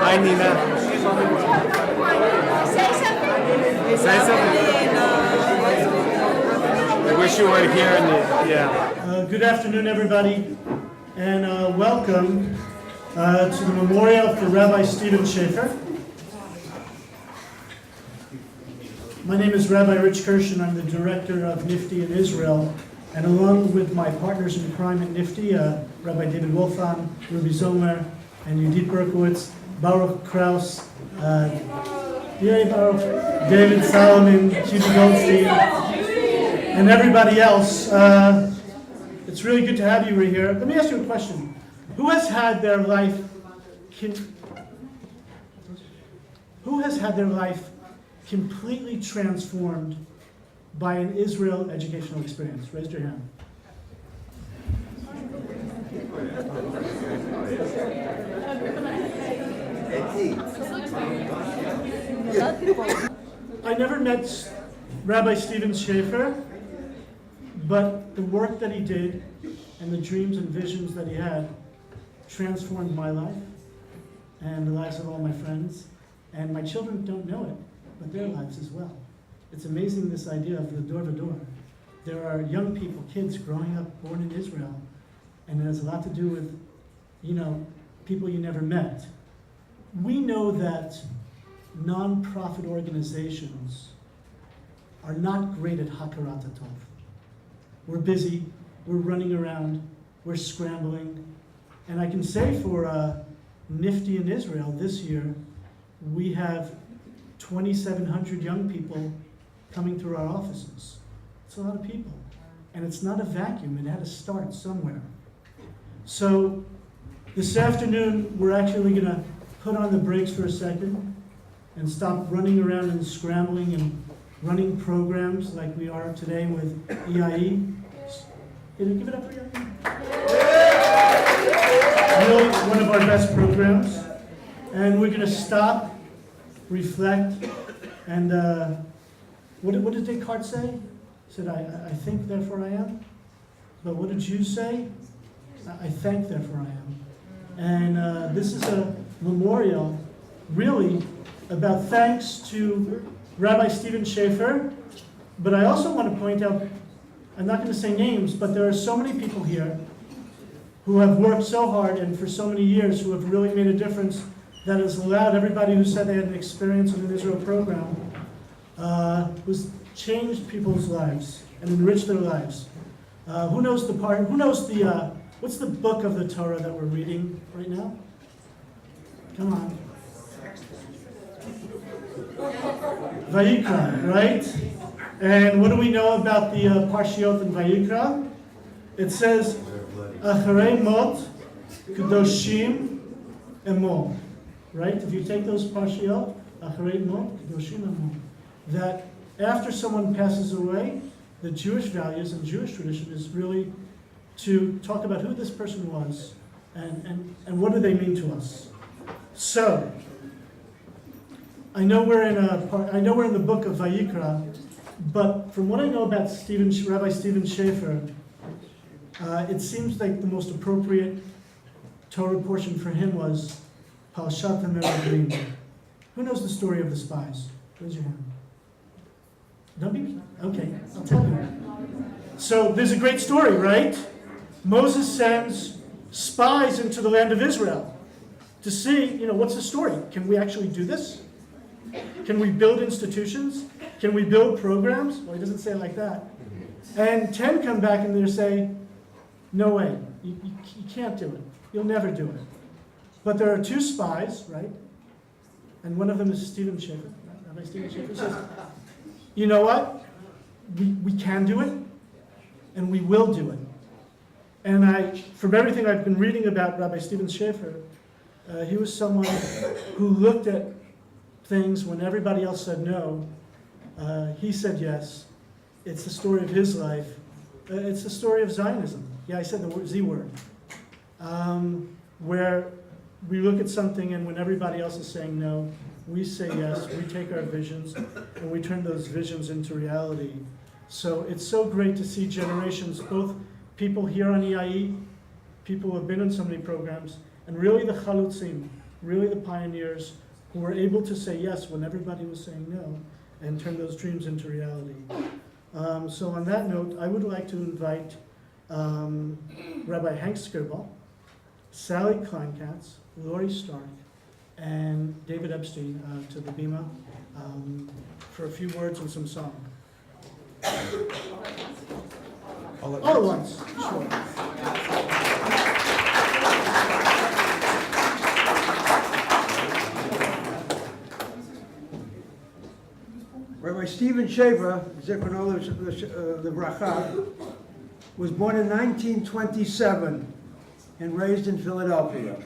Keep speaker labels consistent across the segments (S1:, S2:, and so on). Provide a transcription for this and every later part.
S1: Hi, Nina. Say something. I wish you were here.
S2: Good afternoon, everybody, and welcome to the memorial for Rabbi Stephen Schafer. My name is Rabbi Rich Kirsch, and I'm the director of NIFTY in Israel. And along with my partners in crime at NIFTY, Rabbi David Wolfram, Ruby Zomer, and Yudit Berkowitz, Baruch Kraus, David Solomon, Judy Goldstein, and everybody else. It's really good to have you here. Let me ask you a question. Who has had their life completely transformed by an Israel educational experience? Raise your hand. I never met Rabbi Stephen Schafer, but the work that he did and the dreams and visions that he had transformed my life and the lives of all my friends. And my children don't know it, but their lives as well. It's amazing, this idea of the door to door. There are young people, kids growing up, born in Israel, and it has a lot to do with, people you never met. We know that non-profit organizations are not great at hakarat hatov. We're busy, we're running around, we're scrambling. And I can say for NIFTY in Israel this year, we have 2,700 young people coming through our offices. It's a lot of people. And it's not a vacuum, it had to start somewhere. So this afternoon, we're actually going to put on the brakes for a second and stop running around and scrambling and running programs like we are today with EIE. Can you give it up for EIE? Really one of our best programs. And we're going to stop, reflect, and what did Descartes say? He said, I think, therefore I am. But what did you say? I thank, therefore I am. And this is a memorial, really, about thanks to Rabbi Stephen Schafer. But I also want to point out, I'm not going to say names, but there are so many people here who have worked so hard and for so many years who have really made a difference that has allowed everybody who said they had an experience in an Israel program, who's changed people's lives and enriched their lives. What's the book of the Torah that we're reading right now? Come on. Vayikra, right? And what do we know about the Parshiot in Vayikra? It says, Acharei mot kedoshim emo. Right? If you take those Parshiot, Acharei mot kedoshim emo, that after someone passes away, the Jewish values and Jewish tradition is really to talk about who this person was and what do they mean to us. So, I know we're in the book of Vayikra, but from what I know about Rabbi Stephen Schafer, it seems like the most appropriate Torah portion for him was Parashat HaMeraglim. Who knows the story of the spies? Raise your hand. Don't be okay. I'll tell you. So there's a great story, right? Moses sends spies into the land of Israel to see, what's the story? Can we actually do this? Can we build institutions? Can we build programs? Well, he doesn't say it like that. And 10 come back and they say, no way, you can't do it. You'll never do it. But there are 2 spies, right? And one of them is Stephen Schafer. Rabbi Stephen Schafer says, you know what? We can do it, and we will do it. And from everything I've been reading about Rabbi Stephen Schafer, He was someone who looked at things when everybody else said no. He said yes. It's the story of his life. It's the story of Zionism. Yeah, I said the Z word. Where we look at something and when everybody else is saying no, we say yes, we take our visions, and we turn those visions into reality. So it's so great to see generations, both people here on EIE, people who have been in so many programs, and really the chalutzim, really the pioneers, who were able to say yes when everybody was saying no, and turn those dreams into reality. So on that note, I would like to invite Rabbi Hank Skirball, Sally Kleinkatz, Lori Stark, and David Epstein to the Bima for a few words and some song. All at once, sure.
S3: Rabbi Stephen Schafer, Zichrono Livracha, was born in 1927 and raised in Philadelphia.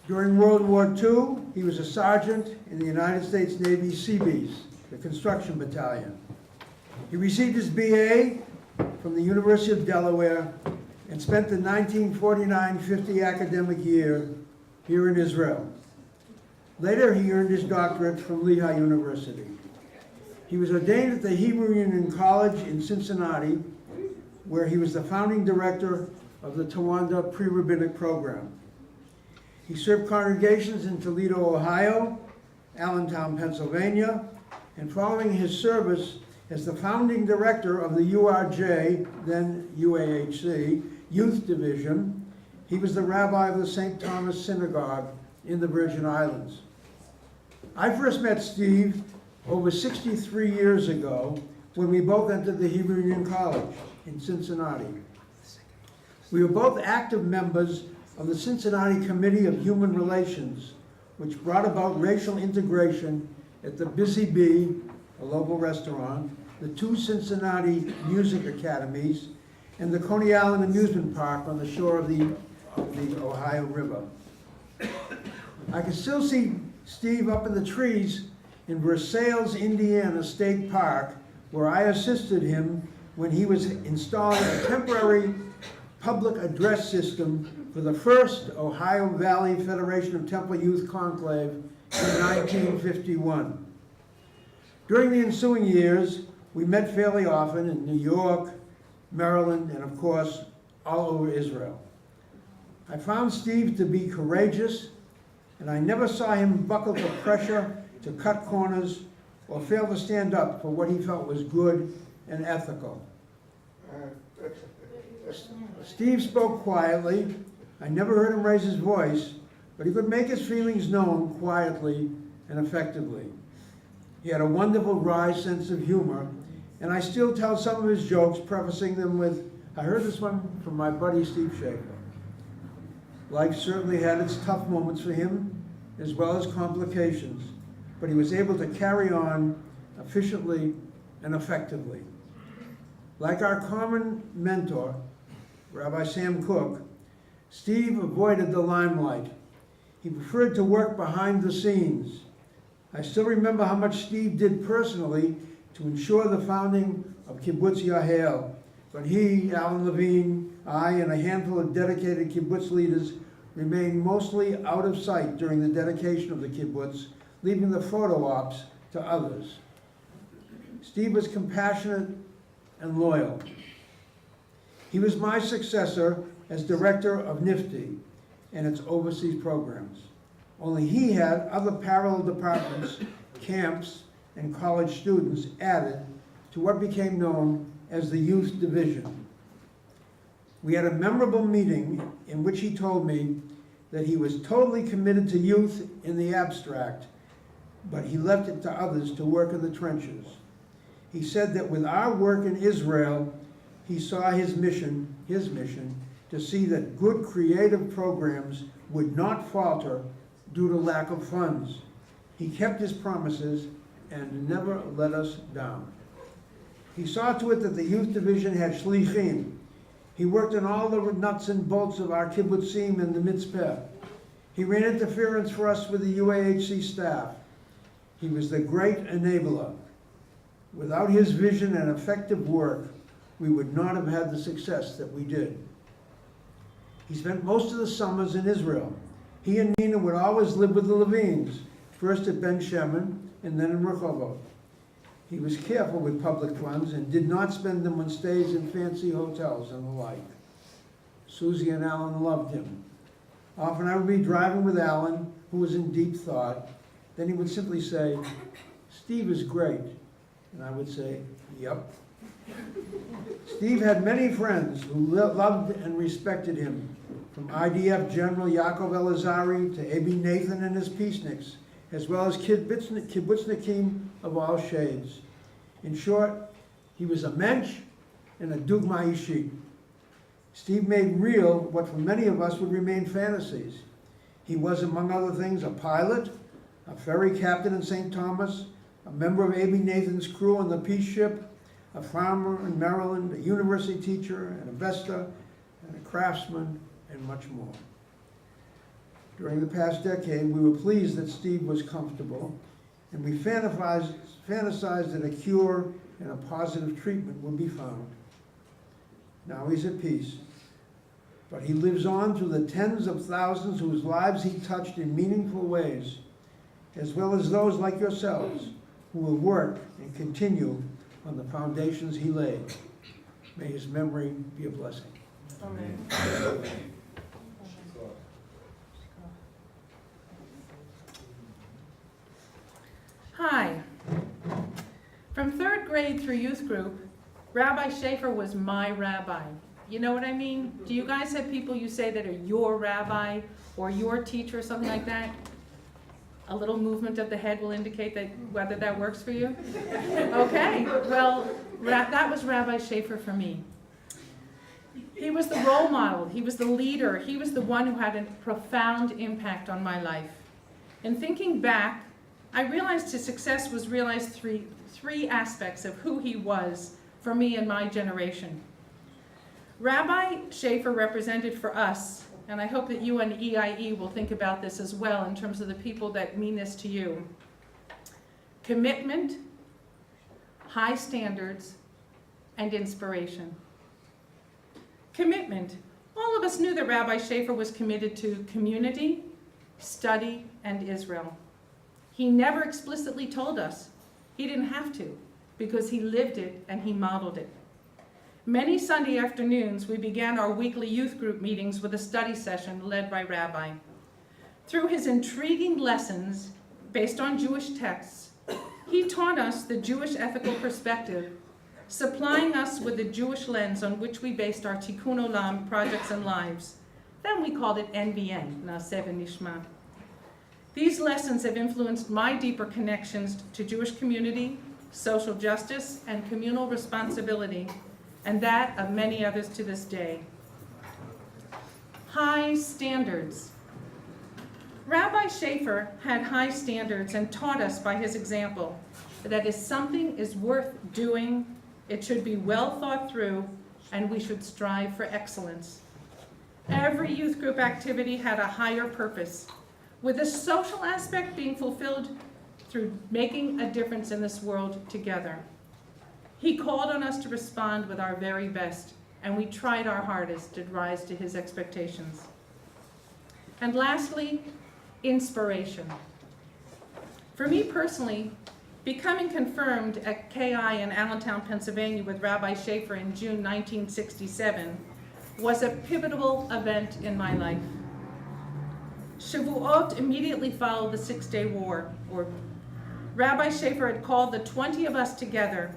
S3: During World War II, he was a sergeant in the United States Navy Seabees, the construction battalion. He received his BA from the University of Delaware and spent the 1949-50 academic year here in Israel. Later, he earned his doctorate from Lehigh University. He was ordained at the Hebrew Union College in Cincinnati, where he was the founding director of the Tawanda pre-rabbinic program. He served congregations in Toledo, Ohio, Allentown, Pennsylvania, and following his service as the founding director of the URJ, then UAHC, Youth Division, he was the rabbi of the St. Thomas Synagogue in the Virgin Islands. I first met Steve over 63 years ago when we both entered the Hebrew Union College in Cincinnati. We were both active members of the Cincinnati Committee of Human Relations, which brought about racial integration at the Busy Bee, a local restaurant, the two Cincinnati Music Academies, and the Coney Island Amusement Park on the shore of the Ohio River. I can still see Steve up in the trees in Versailles, Indiana State Park, where I assisted him when he was installing a temporary public address system for the first Ohio Valley Federation of Temple Youth Conclave in 1951. During the ensuing years, we met fairly often in New York, Maryland, and of course, all over Israel. I found Steve to be courageous, and I never saw him buckle to pressure to cut corners or fail to stand up for what he felt was good and ethical. Steve spoke quietly. I never heard him raise his voice, but he could make his feelings known quietly and effectively. He had a wonderful wry sense of humor, and I still tell some of his jokes, prefacing them with, I heard this one from my buddy Steve Schafer. Life certainly had its tough moments for him, as well as complications, but he was able to carry on efficiently and effectively. Like our common mentor, Rabbi Sam Cook, Steve avoided the limelight. He preferred to work behind the scenes. I still remember how much Steve did personally to ensure the founding of Kibbutz Yahel, but he, Alan Levine, I, and a handful of dedicated kibbutz leaders remained mostly out of sight during the dedication of the kibbutz, leaving the photo ops to others. Steve was compassionate and loyal. He was my successor as director of NIFTY and its overseas programs. Only he had other parallel departments, camps, and college students added to what became known as the Youth Division. We had a memorable meeting in which he told me that he was totally committed to youth in the abstract, but he left it to others to work in the trenches. He said that with our work in Israel, he saw his mission to see that good creative programs would not falter due to lack of funds. He kept his promises and never let us down. He saw to it that the youth division had shlichim. He worked on all the nuts and bolts of our kibbutzim and the mitzpeh. He ran interference for us with the UAHC staff. He was the great enabler. Without his vision and effective work, we would not have had the success that we did. He spent most of the summers in Israel. He and Nina would always live with the Levines, first at Ben Shemen and then in Rehovot. He was careful with public funds and did not spend them on stays in fancy hotels and the like. Susie and Alan loved him. Often I would be driving with Alan, who was in deep thought. Then he would simply say, "Steve is great." And I would say, "Yep." Steve had many friends who loved and respected him, from IDF General Yaakov Elazari to Abi Nathan and his peaceniks, as well as kibbutznikim of all shades. In short, he was a mensch and a dugma ishit. Steve made real what for many of us would remain fantasies. He was, among other things, a pilot, a ferry captain in St. Thomas, a member of Abi Nathan's crew on the peace ship, a farmer in Maryland, a university teacher, an investor, and a craftsman, and much more. During the past decade, we were pleased that Steve was comfortable, and we fantasized that a cure and a positive treatment would be found. Now he's at peace, but he lives on through the tens of thousands whose lives he touched in meaningful ways, as well as those like yourselves who will work and continue on the foundations he laid. May his memory be a blessing.
S4: Amen. Hi. From 3rd grade through youth group, Rabbi Schafer was my rabbi. You know what I mean? Do you guys have people you say that are your rabbi or your teacher or something like that? A little movement of the head will indicate that whether that works for you. Okay, well, that was Rabbi Schafer for me. He was the role model, he was the leader, he was the one who had a profound impact on my life. In thinking back, I realized his success was realized three aspects of who he was for me and my generation. Rabbi Schafer represented for us, and I hope that you and EIE will think about this as well in terms of the people that mean this to you. Commitment, high standards, and inspiration. Commitment. All of us knew that Rabbi Schafer was committed to community, study, and Israel. He never explicitly told us. He didn't have to, because he lived it and he modeled it. Many Sunday afternoons, we began our weekly youth group meetings with a study session led by Rabbi. Through his intriguing lessons based on Jewish texts, he taught us the Jewish ethical perspective, supplying us with the Jewish lens on which we based our Tikkun Olam projects and lives. Then we called it NBN, Naaseh V'Nishma. These lessons have influenced my deeper connections to Jewish community, social justice, and communal responsibility, and that of many others to this day. High standards. Rabbi Schafer had high standards and taught us by his example that if something is worth doing, it should be well thought through, and we should strive for excellence. Every youth group activity had a higher purpose, with the social aspect being fulfilled through making a difference in this world together. He called on us to respond with our very best, and we tried our hardest to rise to his expectations. And lastly, inspiration. For me personally, becoming confirmed at KI in Allentown, Pennsylvania with Rabbi Schafer in June 1967 was a pivotal event in my life. Shavuot immediately followed the Six-Day War. Rabbi Schafer had called the 20 of us together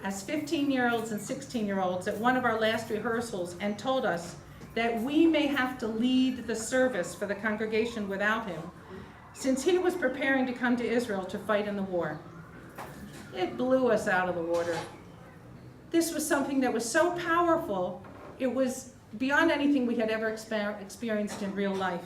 S4: as 15-year-olds and 16-year-olds at one of our last rehearsals and told us that we may have to lead the service for the congregation without him, since he was preparing to come to Israel to fight in the war. It blew us out of the water. This was something that was so powerful, it was beyond anything we had ever experienced in real life.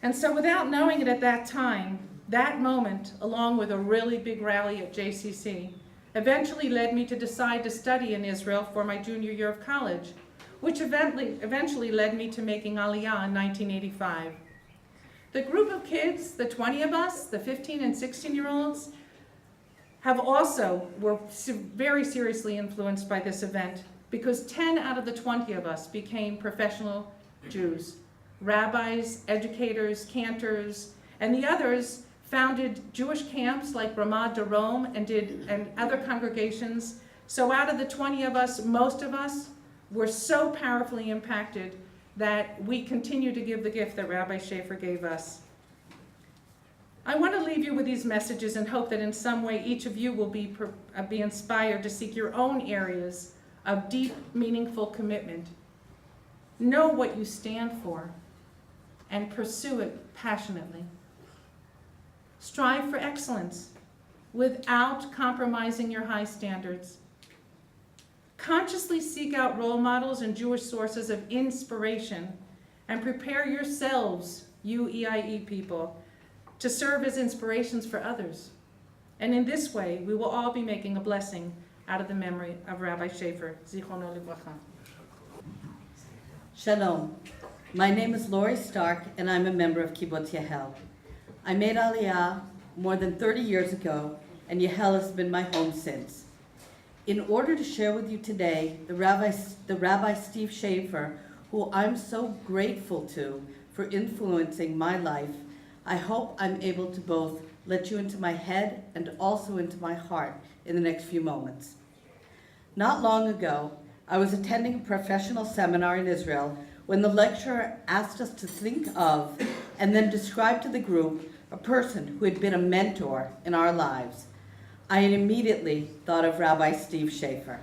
S4: And so without knowing it at that time, that moment, along with a really big rally at JCC, eventually led me to decide to study in Israel for my junior year of college, which eventually led me to making Aliyah in 1985. The group of kids, the 20 of us, the 15 and 16-year-olds, were very seriously influenced by this event because 10 out of the 20 of us became professional Jews. Rabbis, educators, cantors, and the others founded Jewish camps like Ramah Darom and other congregations. So out of the 20 of us, most of us were so powerfully impacted that we continue to give the gift that Rabbi Schafer gave us. I want to leave you with these messages and hope that in some way each of you will be inspired to seek your own areas of deep, meaningful commitment. Know what you stand for and pursue it passionately. Strive for excellence without compromising your high standards. Consciously seek out role models and Jewish sources of inspiration and prepare yourselves, you EIE people, to serve as inspirations for others. And in this way, we will all be making a blessing out of the memory of Rabbi Schafer, Zichrono Livracha.
S5: Shalom. My name is Lori Stark, and I'm a member of Kibbutz Yehel. I made Aliyah more than 30 years ago, and Yehel has been my home since. In order to share with you today the Rabbi Steve Schafer, who I'm so grateful to for influencing my life, I hope I'm able to both let you into my head and also into my heart in the next few moments. Not long ago, I was attending a professional seminar in Israel when the lecturer asked us to think of and then describe to the group a person who had been a mentor in our lives. I immediately thought of Rabbi Steve Schafer.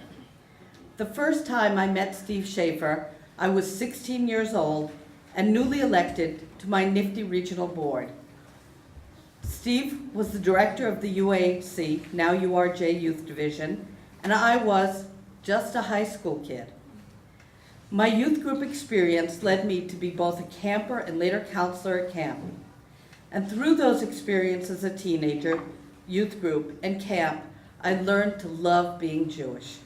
S5: The first time I met Steve Schafer, I was 16 years old and newly elected to my Nifty Regional Board. Steve was the director of the UAHC, now URJ Youth Division, and I was just a high school kid. My youth group experience led me to be both a camper and later counselor at camp. And through those experiences as a teenager, youth group, and camp, I learned to love being Jewish.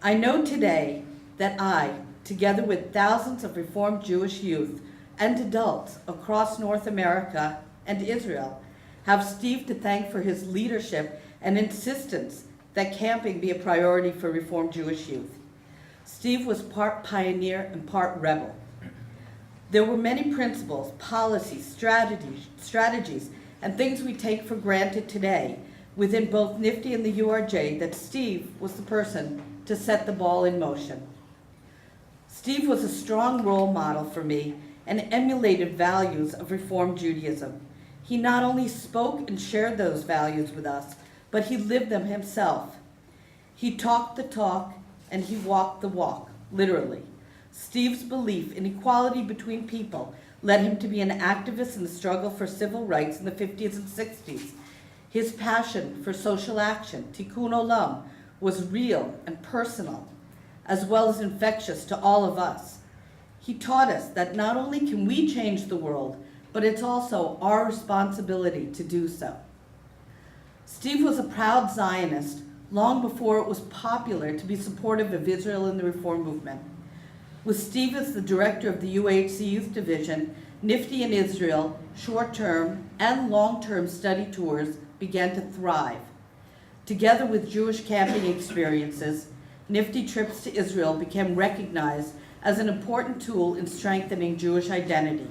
S5: I know today that I, together with thousands of Reformed Jewish youth and adults across North America and Israel, have Steve to thank for his leadership and insistence that camping be a priority for Reformed Jewish youth. Steve was part pioneer and part rebel. There were many principles, policies, strategies, and things we take for granted today within both NIFTY and the URJ that Steve was the person to set the ball in motion. Steve was a strong role model for me and emulated values of Reform Judaism. He not only spoke and shared those values with us, but he lived them himself. He talked the talk and he walked the walk, literally. Steve's belief in equality between people led him to be an activist in the struggle for civil rights in the 50s and 60s. His passion for social action, tikkun olam, was real and personal, as well as infectious to all of us. He taught us that not only can we change the world, but it's also our responsibility to do so. Steve was a proud Zionist long before it was popular to be supportive of Israel and the Reform movement. With Steve as the director of the UAHC Youth Division, NIFTY in Israel, short-term and long-term study tours began to thrive. Together with Jewish camping experiences, NIFTY trips to Israel became recognized as an important tool in strengthening Jewish identity.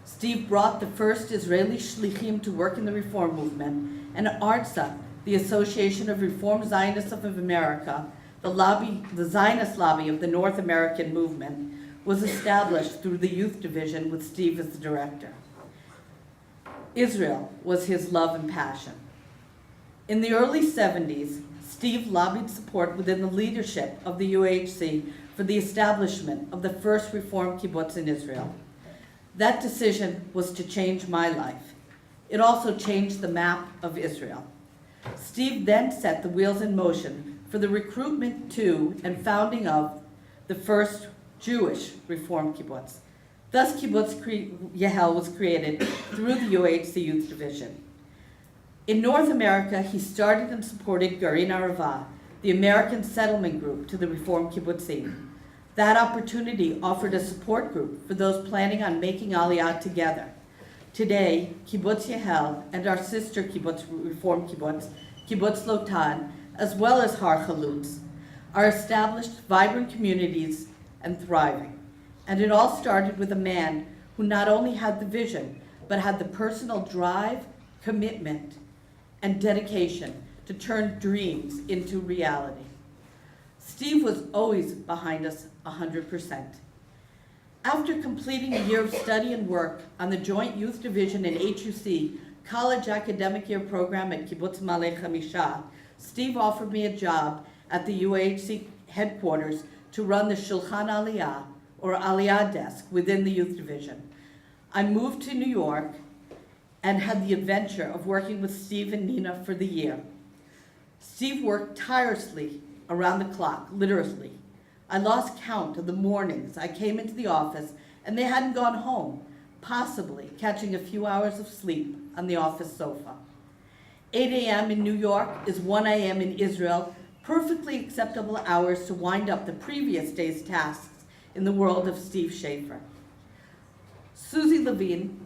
S5: Steve brought the first Israeli shlichim to work in the Reform movement, and ARTSA, the Association of Reform Zionists of America, the Zionist lobby of the North American movement, was established through the Youth Division with Steve as the director. Israel was his love and passion. In the early 70s, Steve lobbied support within the leadership of the UAHC for the establishment of the first Reform kibbutz in Israel. That decision was to change my life. It also changed the map of Israel. Steve then set the wheels in motion for the recruitment to and founding of the first Jewish Reform kibbutz. Thus, Kibbutz Yehel was created through the UAHC Youth Division. In North America, he started and supported Garin Arava, the American settlement group to the Reform kibbutzim. That opportunity offered a support group for those planning on making Aliyah together. Today, Kibbutz Yehel and our sister kibbutz, Reform Kibbutz, Kibbutz Lotan, as well as Har Chalutz, are established, vibrant communities and thriving. And it all started with a man who not only had the vision, but had the personal drive, commitment, and dedication to turn dreams into reality. Steve was always behind us 100%. After completing a year of study and work on the Joint Youth Division and HUC College Academic Year program at Kibbutz Maleh Chamisha, Steve offered me a job at the UAHC headquarters to run the Shulchan Aliyah, or Aliyah desk, within the Youth Division. I moved to New York and had the adventure of working with Steve and Nina for the year. Steve worked tirelessly around the clock, literally. I lost count of the mornings I came into the office and they hadn't gone home, possibly catching a few hours of sleep on the office sofa. 8 a.m. in New York is 1 a.m. in Israel, perfectly acceptable hours to wind up the previous day's tasks in the world of Steve Schafer. Susie Levine,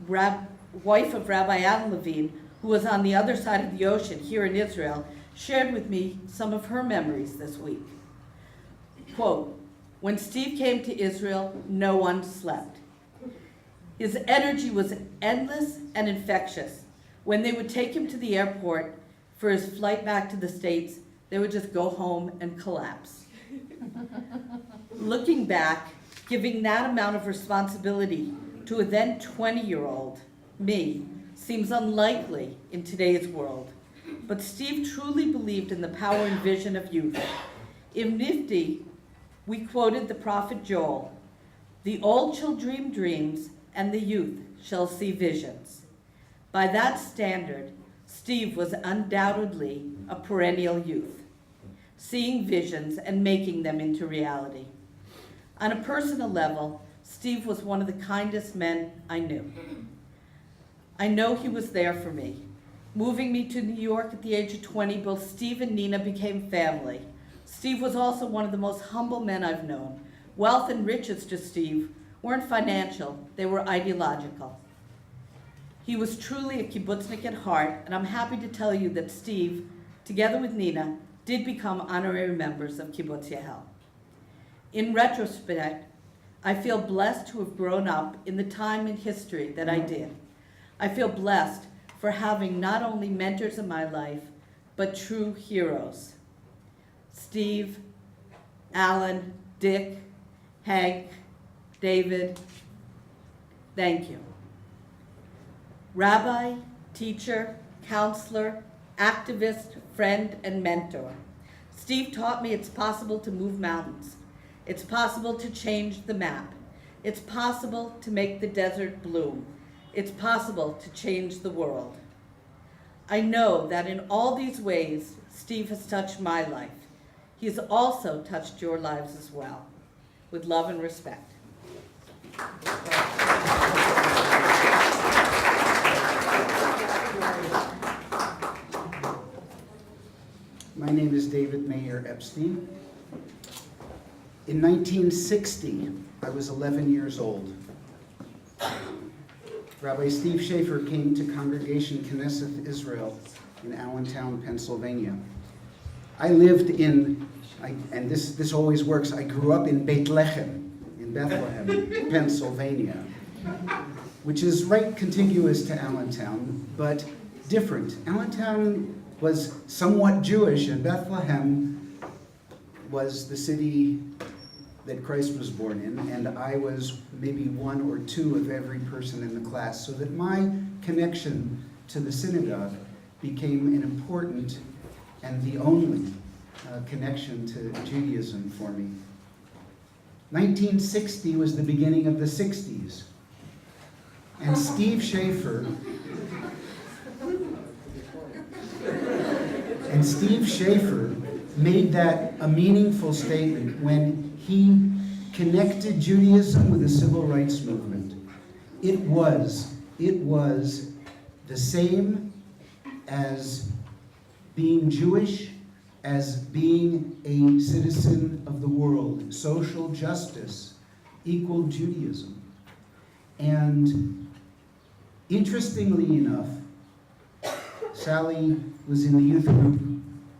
S5: wife of Rabbi Alan Levine, who was on the other side of the ocean here in Israel, shared with me some of her memories this week. Quote, "When Steve came to Israel, no one slept. His energy was endless and infectious. When they would take him to the airport for his flight back to the States, they would just go home and collapse." Looking back, giving that amount of responsibility to a then 20-year-old, me, seems unlikely in today's world. But Steve truly believed in the power and vision of youth. In Nifty, we quoted the prophet Joel, "The old shall dream dreams, and the youth shall see visions." By that standard, Steve was undoubtedly a perennial youth, seeing visions and making them into reality. On a personal level, Steve was one of the kindest men I knew. I know he was there for me. Moving me to New York at the age of 20, both Steve and Nina became family. Steve was also one of the most humble men I've known. Wealth and riches to Steve weren't financial, they were ideological. He was truly a kibbutznik at heart, and I'm happy to tell you that Steve, together with Nina, did become honorary members of Kibbutz Yehel. In retrospect, I feel blessed to have grown up in the time in history that I did. I feel blessed for having not only mentors in my life, but true heroes. Steve, Alan, Dick, Hank, David, thank you. Rabbi, teacher, counselor, activist, friend, and mentor. Steve taught me it's possible to move mountains. It's possible to change the map. It's possible to make the desert bloom. It's possible to change the world. I know that in all these ways, Steve has touched my life. He's also touched your lives as well. With love and respect.
S6: My name is David Mayer Epstein. In 1960, I was 11 years old. Rabbi Steve Schafer came to Congregation Knesset Israel in Allentown, Pennsylvania. I lived in, and this always works, I grew up in Bethlehem, Pennsylvania, which is right contiguous to Allentown, but different. Allentown was somewhat Jewish, and Bethlehem was the city that Christ was born in, and I was maybe one or two of every person in the class, so that my connection to the synagogue became an important and the only connection to Judaism for me. 1960 was the beginning of the 60s, and Steve Schafer made that a meaningful statement when he connected Judaism with the civil rights movement. It was the same as being Jewish, as being a citizen of the world. Social justice equaled Judaism. And Interestingly enough, Sally was in the youth group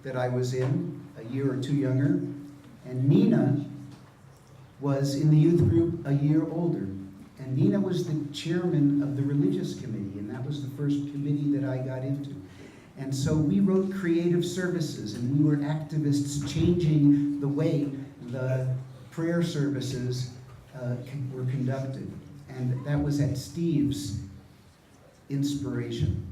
S6: that I was in, a year or two younger, and Nina was in the youth group a year older. And Nina was the chairman of the religious committee, and that was the first committee that I got into. And so we wrote creative services, and we were activists changing the way the prayer services were conducted. And that was at Steve's inspiration.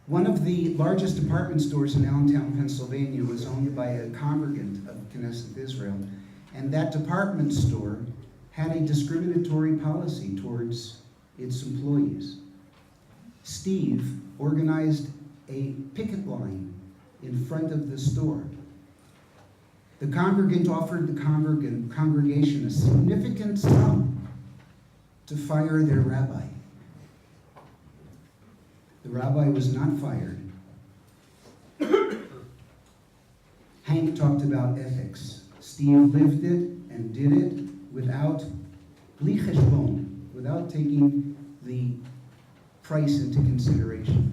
S6: One of the largest department stores in Allentown, Pennsylvania was owned by a congregant of Knesset Israel, and that department store had a discriminatory policy towards its employees. Steve organized a picket line in front of the store. The congregant offered the congregation a significant sum to fire their rabbi. The rabbi was not fired. Hank talked about ethics. Steve lived it and did it without bli cheshbon, without taking the price into consideration.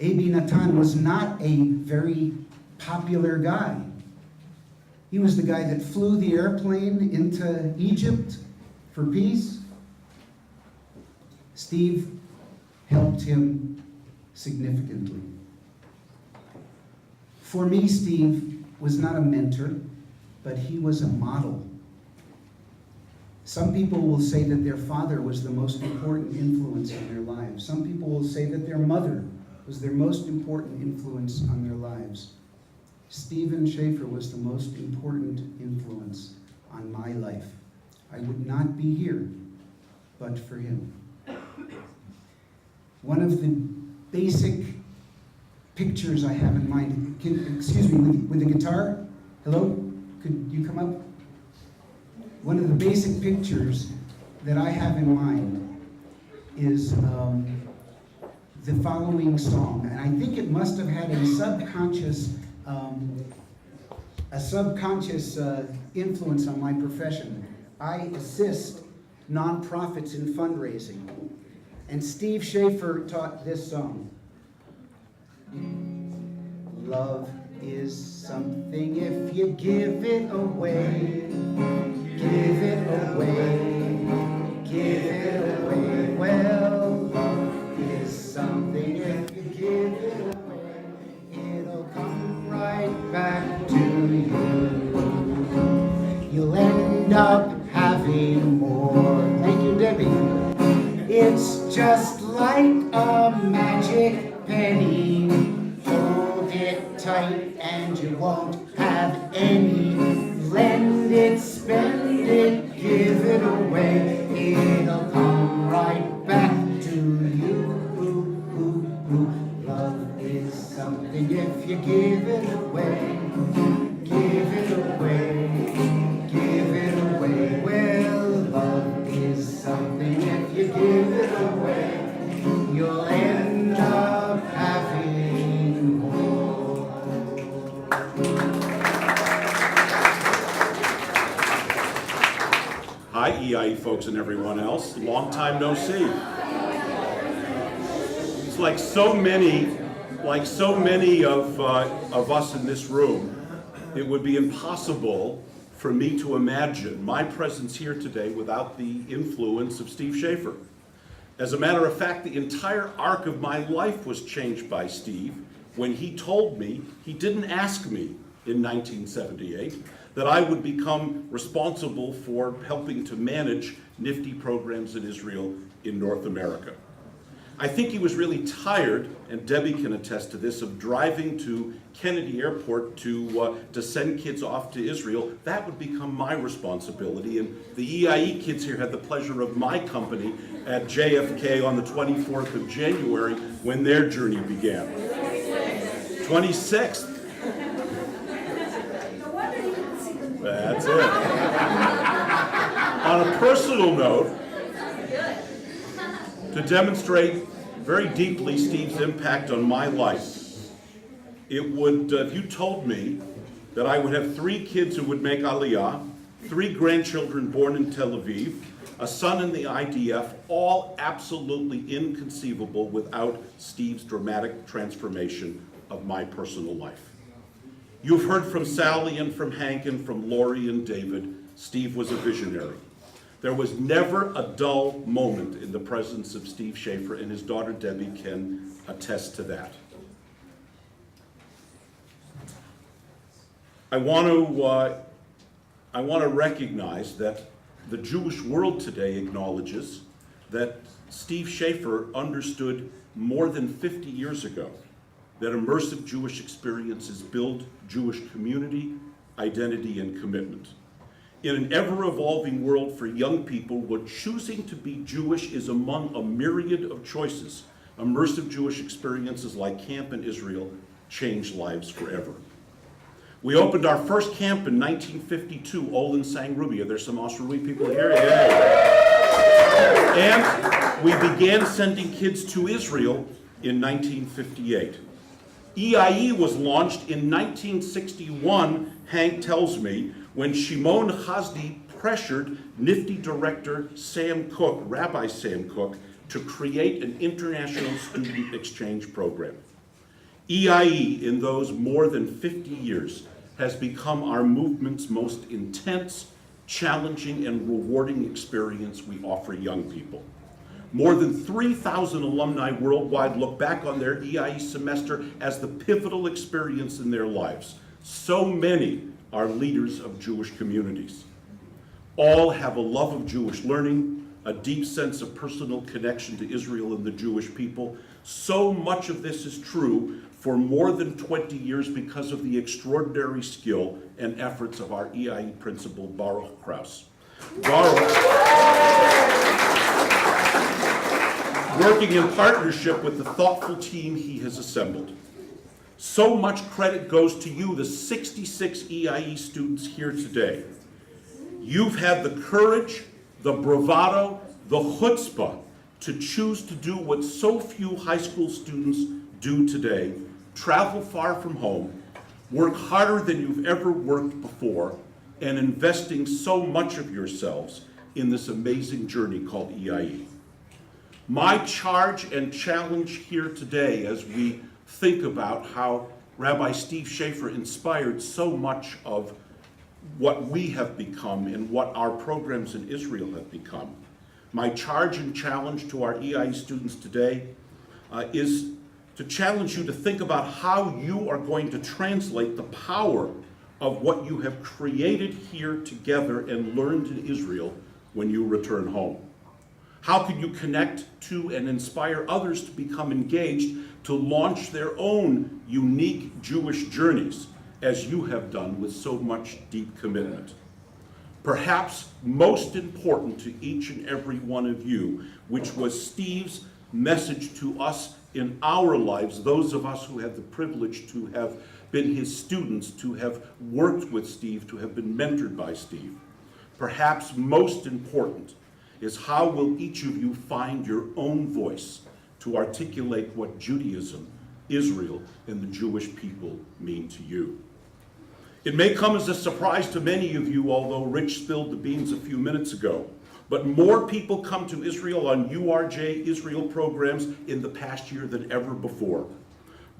S6: Abi Natan was not a very popular guy. He was the guy that flew the airplane into Egypt for peace. Steve helped him significantly. For me, Steve was not a mentor, but he was a model. Some people will say that their father was the most important influence in their lives. Some people will say that their mother was their most important influence on their lives. Stephen Schafer was the most important influence on my life. I would not be here but for him. One of the basic pictures I have in mind, excuse me, with the guitar, hello, could you come up? One of the basic pictures that I have in mind is the following song, and I think it must have had a subconscious influence on my profession. I assist nonprofits in fundraising, and Steve Schafer taught this song. Love is something if you give it away, give it away, give it away. Well, love is something if you give it away, it'll come right back to you. You'll end up having more. Thank you, Debbie. It's just like a magic penny. Hold it tight and you won't have any. Lend it, spend it, give it away. It'll come right back to you. Love is something if you give it away. Give it away. Give it away. Well, love is something if you give it away. You'll end up having more.
S7: Hi, EIE folks and everyone else. Long time no see. It's like so many of us in this room, it would be impossible for me to imagine my presence here today without the influence of Steve Schafer. As a matter of fact, the entire arc of my life was changed by Steve when he told me, he didn't ask me in 1978, that I would become responsible for helping to manage nifty programs in Israel in North America. I think he was really tired, and Debbie can attest to this, of driving to Kennedy Airport to send kids off to Israel. That would become my responsibility, and the EIE kids here had the pleasure of my company at JFK on the 24th of January when their journey began. 26th. That's it. On a personal note, to demonstrate very deeply Steve's impact on my life, it would, if you told me that I would have 3 kids who would make Aliyah, 3 grandchildren born in Tel Aviv, a son in the IDF, all absolutely inconceivable without Steve's dramatic transformation of my personal life. You've heard from Sally and from Hank and from Lori and David. Steve was a visionary. There was never a dull moment in the presence of Steve Schafer, and his daughter Debbie can attest to that. I want to recognize that the Jewish world today acknowledges that Steve Schafer understood more than 50 years ago that immersive Jewish experiences build Jewish community, identity, and commitment. In an ever-evolving world for young people, where choosing to be Jewish is among a myriad of choices, immersive Jewish experiences like camp in Israel change lives forever. We opened our first camp in 1952, Olin Sang Ruby. Are there some Osrui people here? Yeah. And we began sending kids to Israel in 1958. EIE was launched in 1961, Hank tells me, when Shimon Chazdi pressured NIFTY director Sam Cook, Rabbi Sam Cook, to create an international student exchange program. EIE, in those more than 50 years, has become our movement's most intense, challenging, and rewarding experience we offer young people. More than 3,000 alumni worldwide look back on their EIE semester as the pivotal experience in their lives. So many are leaders of Jewish communities. All have a love of Jewish learning, a deep sense of personal connection to Israel and the Jewish people. So much of this is true for more than 20 years because of the extraordinary skill and efforts of our EIE principal, Baruch Kraus. Baruch, working in partnership with the thoughtful team he has assembled. So much credit goes to you, the 66 EIE students here today. You've had the courage, the bravado, the chutzpah to choose to do what so few high school students do today: travel far from home, work harder than you've ever worked before, and investing so much of yourselves in this amazing journey called EIE. My charge and challenge here today, as we think about how Rabbi Steve Schafer inspired so much of what we have become and what our programs in Israel have become. My charge and challenge to our EIE students today is to challenge you to think about how you are going to translate the power of what you have created here together and learned in Israel when you return home. How can you connect to and inspire others to become engaged to launch their own unique Jewish journeys, as you have done with so much deep commitment? Perhaps most important to each and every one of you, which was Steve's message to us in our lives, those of us who had the privilege to have been his students, to have worked with Steve, to have been mentored by Steve. Perhaps most important is how will each of you find your own voice to articulate what Judaism, Israel, and the Jewish people mean to you. It may come as a surprise to many of you, although Rich spilled the beans a few minutes ago, but more people come to Israel on URJ Israel programs in the past year than ever before.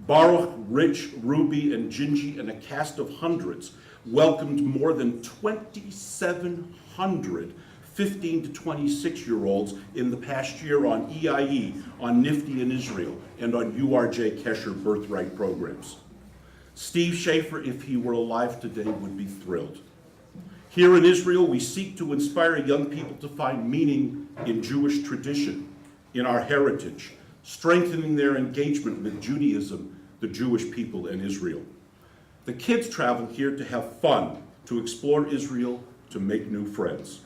S7: Baruch, Rich, Ruby, and Gingy, and a cast of hundreds welcomed more than 2,700 15 to 26-year-olds in the past year on EIE, on NIFTY in Israel, and on URJ Kesher Birthright programs. Steve Schafer, if he were alive today, would be thrilled. Here in Israel, we seek to inspire young people to find meaning in Jewish tradition, in our heritage, strengthening their engagement with Judaism, the Jewish people, and Israel. The kids travel here to have fun, to explore Israel, to make new friends.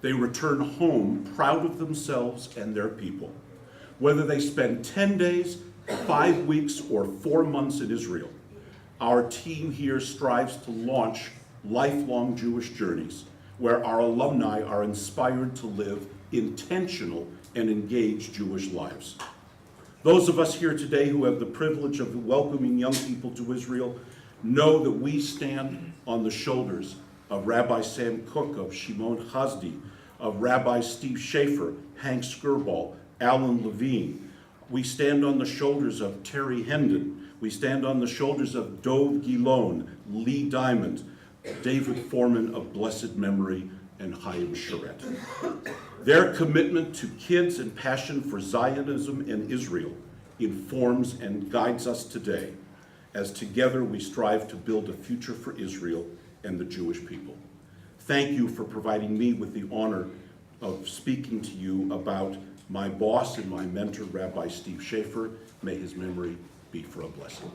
S7: They return home proud of themselves and their people. Whether they spend 10 days, 5 weeks, or 4 months in Israel, our team here strives to launch lifelong Jewish journeys where our alumni are inspired to live intentional and engaged Jewish lives. Those of us here today who have the privilege of welcoming young people to Israel know that we stand on the shoulders of Rabbi Sam Cook, of Shimon Chazdi, of Rabbi Steve Schafer, Hank Skirball, Alan Levine. We stand on the shoulders of Terry Hendon. We stand on the shoulders of Dov Gilon, Lee Diamond, David Foreman of blessed memory, and Chaim Sharet. Their commitment to kids and passion for Zionism and Israel informs and guides us today, as together we strive to build a future for Israel and the Jewish people. Thank you for providing me with the honor of speaking to you about my boss and my mentor, Rabbi Steve Schafer. May his memory be for a blessing.